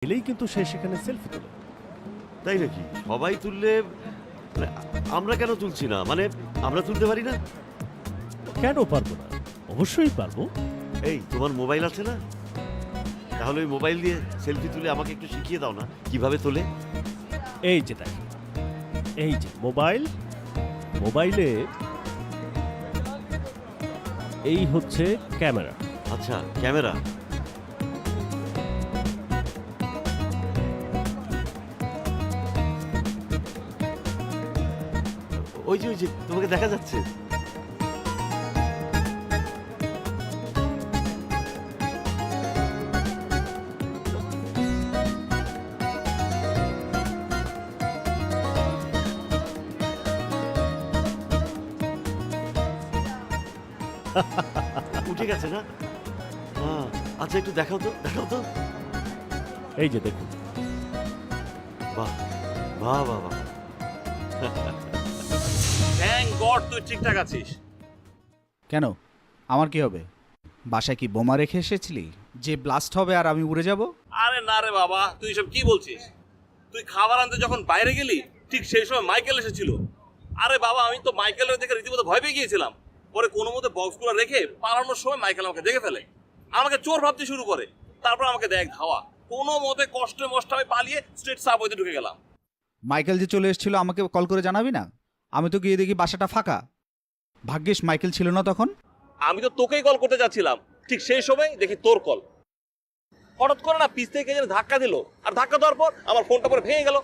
এলেই কিন্তু সে সেখানে সেলফি তোলে। তাই নাকি? সবাই তুললে মানে আমরা কেন তুলছি না? মানে আমরা তুলতে পারি না? কেন পারবো না? অবশ্যই পারবো। এই তোমার মোবাইল আছে না? তাহলে ওই মোবাইল দিয়ে সেলফি তুলে আমাকে একটু শিখিয়ে দাও না কিভাবে তোলে। এই যে দেখ, এই যে মোবাইলে এই হচ্ছে ক্যামেরা। আচ্ছা, ক্যামেরা। ওই যে তোমাকে দেখা যাচ্ছে। উঠে গেছে না? আচ্ছা, একটু দেখাও তো। এই যে দেখুন। বাহ বাহ বাহ বাহ। থ্যাংক গড তুই ঠিকঠাক আছিস। কেন, আমার কি হবে? বাসায় কি বোমা রেখে এসেছিলি যে ব্লাস্ট হবে আর আমি উড়ে যাব? আরে না রে বাবা, তুই সব কি বলছিস? তুই খাবার আনতে যখন বাইরে গেলি ঠিক সেই সময় মাইকেল এসেছিল। আরে বাবা, আমি তো মাইকেলের দেখে রীতিমতো ভয় পেয়ে গিয়েছিলাম। পরে কোনো মতে বক্সগুলো রেখে পালানোর সময় মাইকেল আমাকে দেখে ফেলে, আমাকে চোর ভাবতে শুরু করে। তারপর আমাকে দেখ ধাওয়া, কোনো মতে কষ্টে মষ্ট আমি পালিয়ে স্ট্রেট সাবওয়েতে ঢুকে গেলাম। মাইকেল যে চলে এসেছিল আমাকে কল করে জানাবি না? আমি তো গিয়ে দেখি বাসাটা ফাঁকা। ভাগ্যিস মাইকেল ছিল না তখন। আমি তো তোকেই কল করতে যাচ্ছিলাম, ঠিক সেই সময় দেখি তোর কল। হঠাৎ করে না পিছ থেকে যেন ধাক্কা দিল, আর ধাক্কা দেওয়ার পর আমার ফোনটা পরে ভেঙে গেল।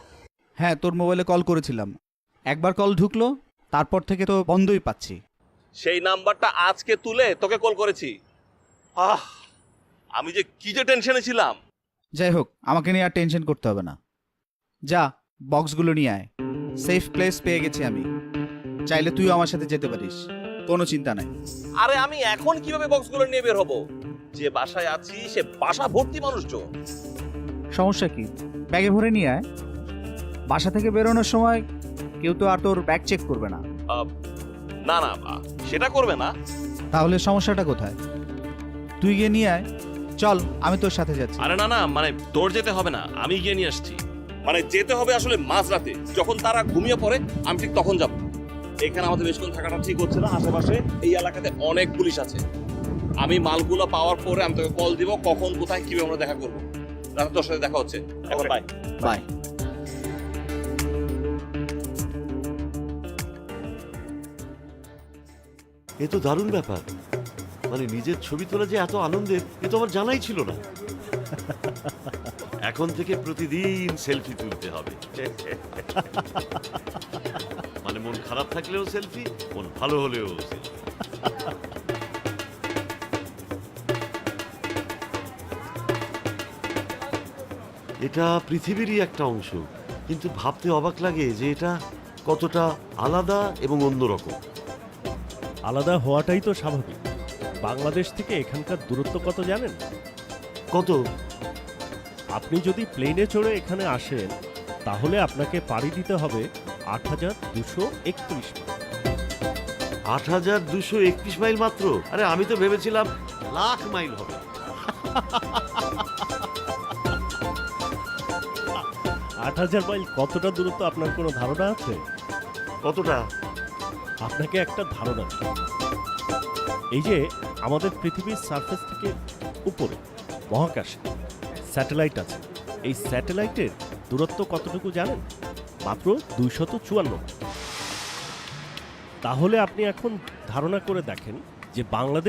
হ্যাঁ, তোর মোবাইলে কল করেছিলাম, একবার কল ঢুকলো, তারপর থেকে তো বন্ধই পাচ্ছি। সেই নাম্বারটা আজকে তুলে তোকে কল করেছি। আমি যে কি যে টেনশনে ছিলাম। যাই হোক, আমাকে নিয়ে আর টেনশন করতে হবে না। যা, বক্সগুলো নিয়ে আয়। সেফ প্লেস পেয়ে গেছি আমি, চাইলে তুইও আমার সাথে যেতে পারিস, কোনো চিন্তা নাই। আরে আমি এখন কিভাবে বক্সগুলো নিয়ে বের হব? যে বাসায় আছি সে বাসা ভর্তি মানুষজন। সমস্যা কি? ব্যাগে ভরে নিয়ে আয়। বাসা থেকে বেরোনোর সময় কেউ তো আর তোর ব্যাগ চেক করবে না। না না, সেটা করবে না। তাহলে সমস্যাটা কোথায়? তুই গিয়ে নিয়ে আয়। চল, আমি তোর সাথে যাচ্ছি। আরে না না, মানে তোর যেতে হবে না, আমি গিয়ে নিয়ে আসছি। মানে যেতে হবে আসলে মাঝরাতে, যখন তারা ঘুমিয়ে পড়ে আমি ঠিক তখন যাব। এখানে আমাদের বেশিক্ষণ থাকাটা ঠিক হচ্ছে না। আশেপাশে এই এলাকাতে অনেক পুলিশ আছে। আমি মালগুলো পাওয়ার পরে আমি তোকে কল দিব, কখন কোথায় কিভাবে আমরা দেখা করবো। রাতে তোর সাথে দেখা হচ্ছে। এখন বাই বাই। এ তো দারুণ ব্যাপার। মানে নিজের ছবি তোলা যে এত আনন্দের, এ তো আমার জানাই ছিল না। এখন থেকে প্রতিদিন সেলফি তুলতে হবে। মানে মন খারাপ থাকলেও সেলফি, মন ভালো হলেও সেলফি। এটা পৃথিবীরই একটা অংশ, কিন্তু ভাবতে অবাক লাগে যে এটা কতটা আলাদা এবং অন্যরকম। আলাদা হওয়াটাই তো স্বাভাবিক। বাংলাদেশ থেকে এখানকার দূরত্ব কত জানেন? কত? আপনি যদি প্লেনে চড়ে এখানে আসেন তাহলে আপনাকে পাড়ি দিতে হবে ৮,২৩১ মাইল। ৮,২৩১ মাইল মাত্র? আরে আমি তো ভেবেছিলাম লাখ মাইল হবে। ৮,০০০ মাইল কতটা দূরত্ব আপনার কোনো ধারণা আছে? কতটা? আপনাকে একটা ধারণা দিই। এই যে আমাদের পৃথিবীর সারফেস থেকে উপরে মহাকাশে স্যাটেলাইট আছে, এই স্যাটেলাইটের দূরত্ব কতটুকু জানেন? মাত্র ২৫৪। তাহলে আপনি এখন ধারণা করে দেখেন যে বাংলাদেশ